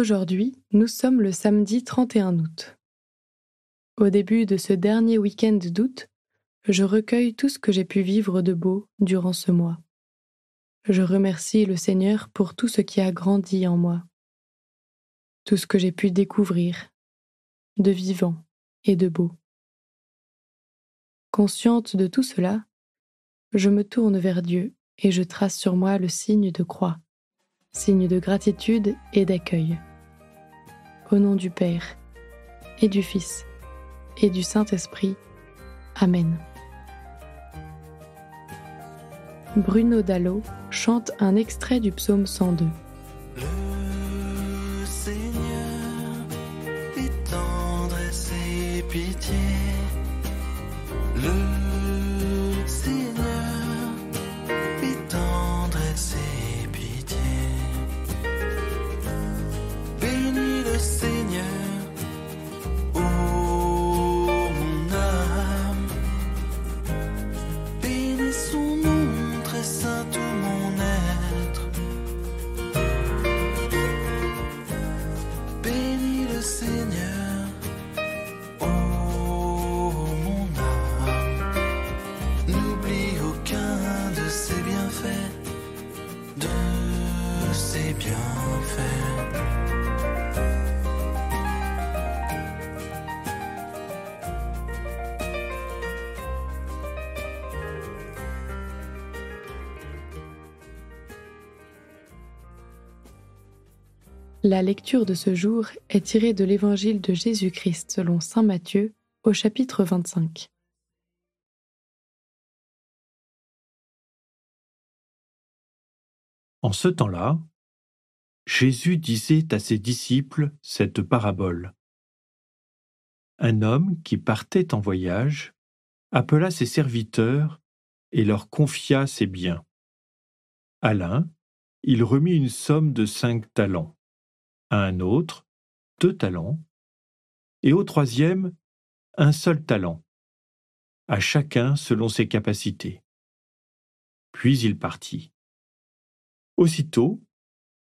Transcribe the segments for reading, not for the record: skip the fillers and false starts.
Aujourd'hui, nous sommes le samedi 31 août. Au début de ce dernier week-end d'août, je recueille tout ce que j'ai pu vivre de beau durant ce mois. Je remercie le Seigneur pour tout ce qui a grandi en moi, tout ce que j'ai pu découvrir, de vivant et de beau. Consciente de tout cela, je me tourne vers Dieu et je trace sur moi le signe de croix, signe de gratitude et d'accueil. Au nom du Père, et du Fils, et du Saint-Esprit. Amen. Bruno Dallo chante un extrait du psaume 102. Le Seigneur est tendresse et pitié. Le Seigneur est tendresse et pitié. Bénis le Seigneur, ô mon âme. Bénis son nom très saint, tout mon être. Bénis le Seigneur, ô mon âme. N'oublie aucun de ses bienfaits, de ses bienfaits. La lecture de ce jour est tirée de l'Évangile de Jésus-Christ selon saint Matthieu, au chapitre 25. En ce temps-là, Jésus disait à ses disciples cette parabole. Un homme qui partait en voyage appela ses serviteurs et leur confia ses biens. À l'un, il remit une somme de 5 talents, à un autre, 2 talents, et au troisième, un seul talent, à chacun selon ses capacités. Puis il partit. Aussitôt,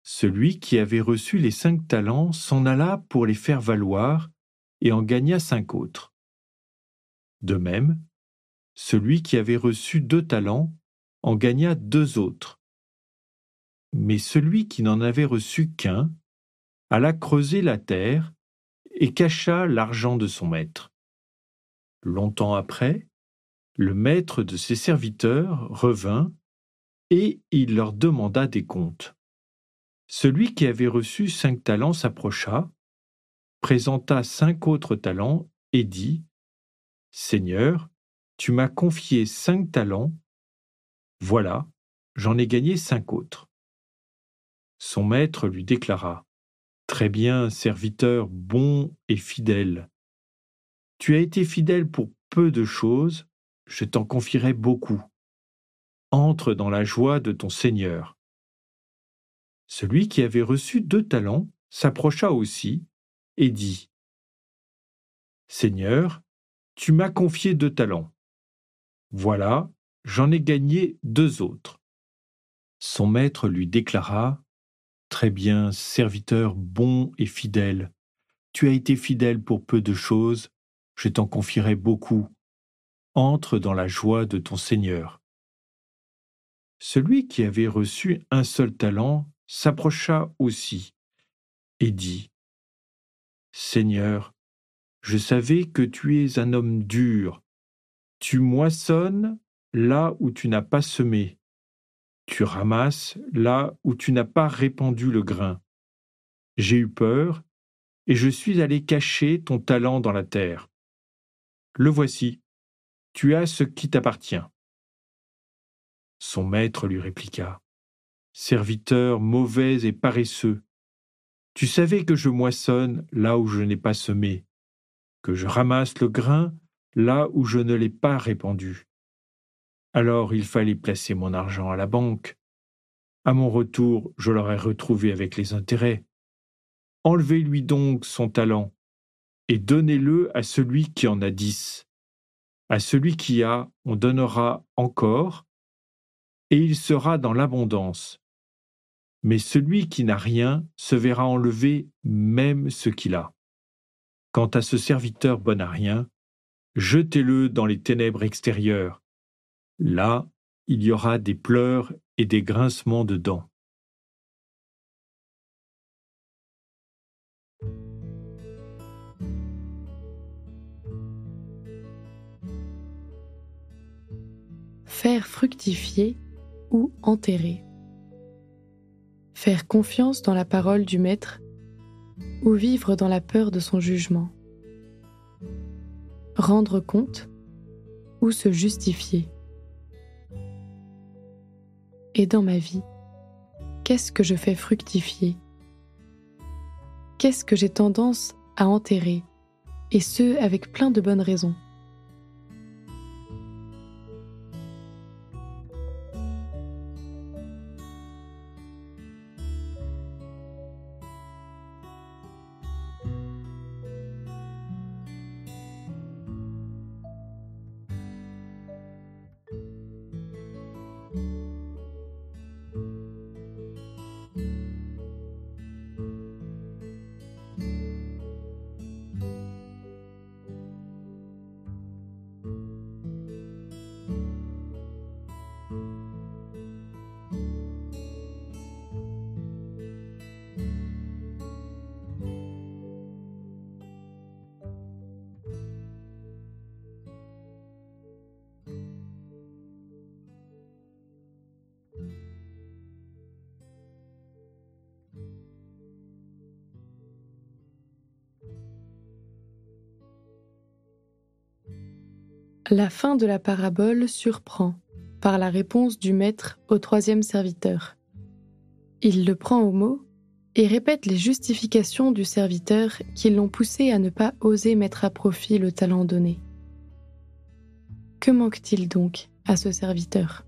celui qui avait reçu les 5 talents s'en alla pour les faire valoir et en gagna 5 autres. De même, celui qui avait reçu 2 talents en gagna 2 autres. Mais celui qui n'en avait reçu qu'un alla creuser la terre et cacha l'argent de son maître. Longtemps après, le maître de ses serviteurs revint et il leur demanda des comptes. Celui qui avait reçu 5 talents s'approcha, présenta 5 autres talents et dit : « Seigneur, tu m'as confié 5 talents, voilà, j'en ai gagné 5 autres. » Son maître lui déclara : « Très bien, serviteur bon et fidèle. Tu as été fidèle pour peu de choses, je t'en confierai beaucoup. Entre dans la joie de ton Seigneur. » Celui qui avait reçu 2 talents s'approcha aussi et dit : « Seigneur, tu m'as confié 2 talents. Voilà, j'en ai gagné 2 autres. » Son maître lui déclara : « Très bien, serviteur bon et fidèle. Tu as été fidèle pour peu de choses, je t'en confierai beaucoup. Entre dans la joie de ton Seigneur. » Celui qui avait reçu un seul talent s'approcha aussi et dit : « Seigneur, je savais que tu es un homme dur. Tu moissonnes là où tu n'as pas semé. Tu ramasses là où tu n'as pas répandu le grain. J'ai eu peur et je suis allé cacher ton talent dans la terre. Le voici, tu as ce qui t'appartient. » Son maître lui répliqua : « Serviteur mauvais et paresseux, tu savais que je moissonne là où je n'ai pas semé, que je ramasse le grain là où je ne l'ai pas répandu. Alors il fallait placer mon argent à la banque. À mon retour, je l'aurais retrouvé avec les intérêts. Enlevez-lui donc son talent et donnez-le à celui qui en a 10. À celui qui a, on donnera encore, et il sera dans l'abondance. mais celui qui n'a rien se verra enlever même ce qu'il a. Quant à ce serviteur bon à rien, jetez-le dans les ténèbres extérieures. Là, il y aura des pleurs et des grincements de dents. Faire fructifier ou enterrer. Faire confiance dans la parole du Maître ou vivre dans la peur de son jugement. Rendre compte ou se justifier. Et dans ma vie, qu'est-ce que je fais fructifier? Qu'est-ce que j'ai tendance à enterrer, et ce avec plein de bonnes raisons? La fin de la parabole surprend par la réponse du maître au troisième serviteur. Il le prend au mot et répète les justifications du serviteur qui l'ont poussé à ne pas oser mettre à profit le talent donné. Que manque-t-il donc à ce serviteur ?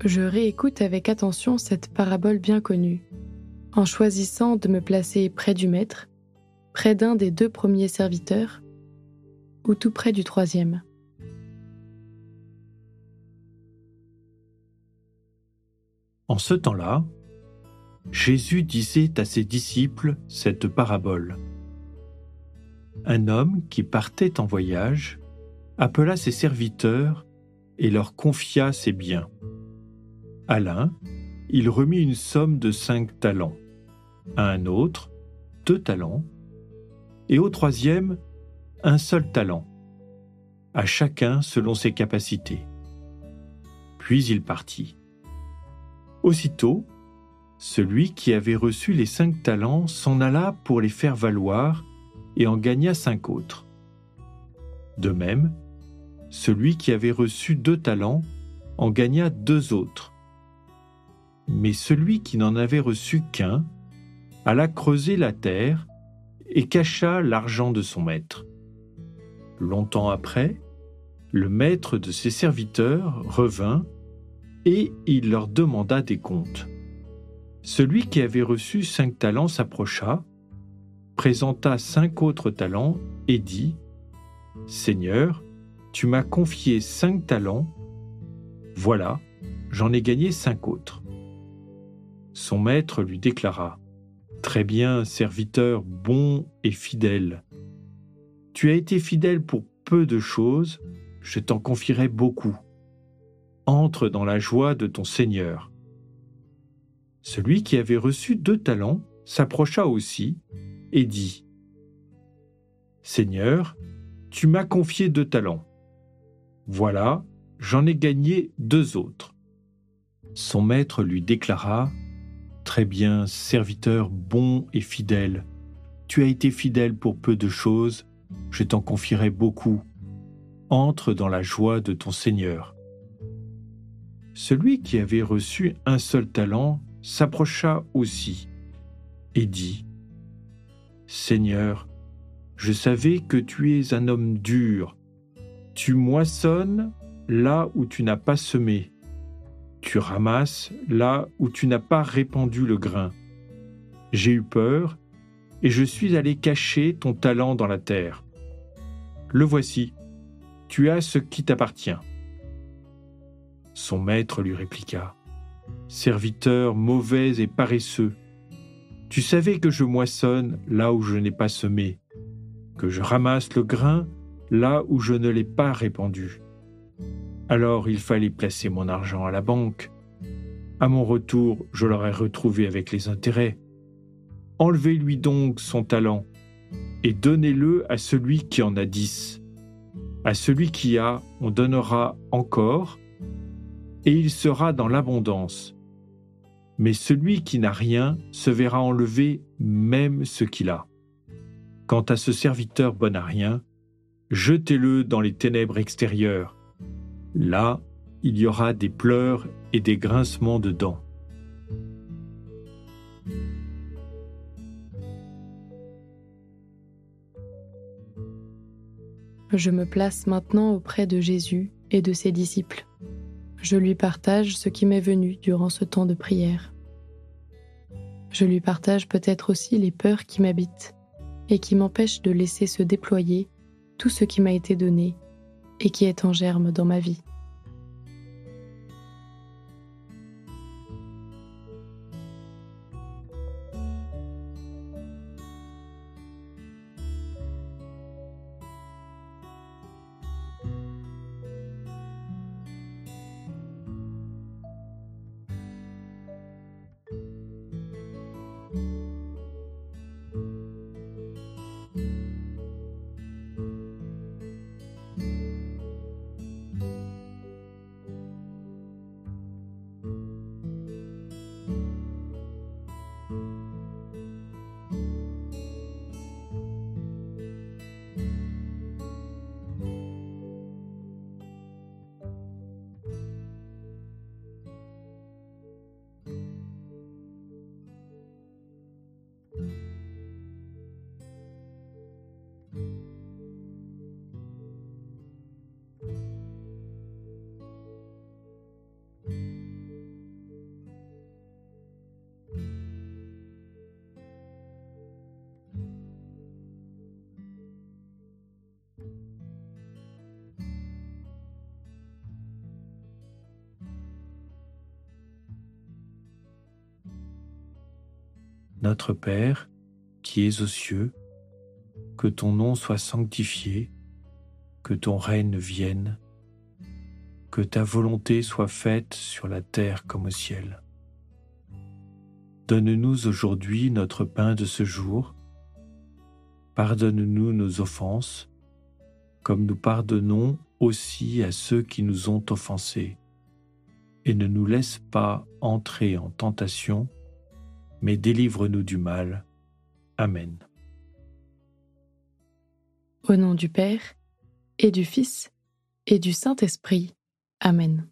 Je réécoute avec attention cette parabole bien connue, en choisissant de me placer près du maître, près d'un des deux premiers serviteurs, ou tout près du troisième. En ce temps-là, Jésus disait à ses disciples cette parabole. Un homme qui partait en voyage appela ses serviteurs et leur confia ses biens. À l'un, il remit une somme de 5 talents, à un autre, 2 talents, et au troisième, un seul talent, à chacun selon ses capacités. Puis il partit. Aussitôt, celui qui avait reçu les 5 talents s'en alla pour les faire valoir et en gagna 5 autres. De même, celui qui avait reçu 2 talents en gagna 2 autres. Mais celui qui n'en avait reçu qu'un alla creuser la terre et cacha l'argent de son maître. Longtemps après, le maître de ses serviteurs revint et il leur demanda des comptes. Celui qui avait reçu 5 talents s'approcha, présenta 5 autres talents et dit « Seigneur, tu m'as confié 5 talents, voilà, j'en ai gagné 5 autres. » Son maître lui déclara « Très bien, serviteur bon et fidèle. Tu as été fidèle pour peu de choses, je t'en confierai beaucoup. Entre dans la joie de ton Seigneur. » Celui qui avait reçu 2 talents s'approcha aussi et dit : « Seigneur, tu m'as confié 2 talents. Voilà, j'en ai gagné 2 autres. » Son maître lui déclara : « Très bien, serviteur bon et fidèle. Tu as été fidèle pour peu de choses, je t'en confierai beaucoup. Entre dans la joie de ton Seigneur. » Celui qui avait reçu 1 seul talent s'approcha aussi et dit : « Seigneur, je savais que tu es un homme dur. Tu moissonnes là où tu n'as pas semé. Tu ramasses là où tu n'as pas répandu le grain. J'ai eu peur et je suis allé cacher ton talent dans la terre. Le voici, tu as ce qui t'appartient. » Son maître lui répliqua : « Serviteur mauvais et paresseux, tu savais que je moissonne là où je n'ai pas semé, que je ramasse le grain là où je ne l'ai pas répandu. Alors il fallait placer mon argent à la banque. À mon retour, je l'aurais retrouvé avec les intérêts. Enlevez-lui donc son talent et donnez-le à celui qui en a 10. À celui qui a, on donnera encore, et il sera dans l'abondance. Mais celui qui n'a rien se verra enlever même ce qu'il a. Quant à ce serviteur bon à rien, jetez-le dans les ténèbres extérieures. Là, il y aura des pleurs et des grincements de dents. » Je me place maintenant auprès de Jésus et de ses disciples. Je lui partage ce qui m'est venu durant ce temps de prière. Je lui partage peut-être aussi les peurs qui m'habitent et qui m'empêchent de laisser se déployer tout ce qui m'a été donné et qui est en germe dans ma vie. Notre Père, qui es aux cieux, que ton nom soit sanctifié, que ton règne vienne, que ta volonté soit faite sur la terre comme au ciel. Donne-nous aujourd'hui notre pain de ce jour. Pardonne-nous nos offenses, comme nous pardonnons aussi à ceux qui nous ont offensés. Et ne nous laisse pas entrer en tentation, mais délivre-nous du mal. Amen. Au nom du Père, et du Fils, et du Saint-Esprit. Amen.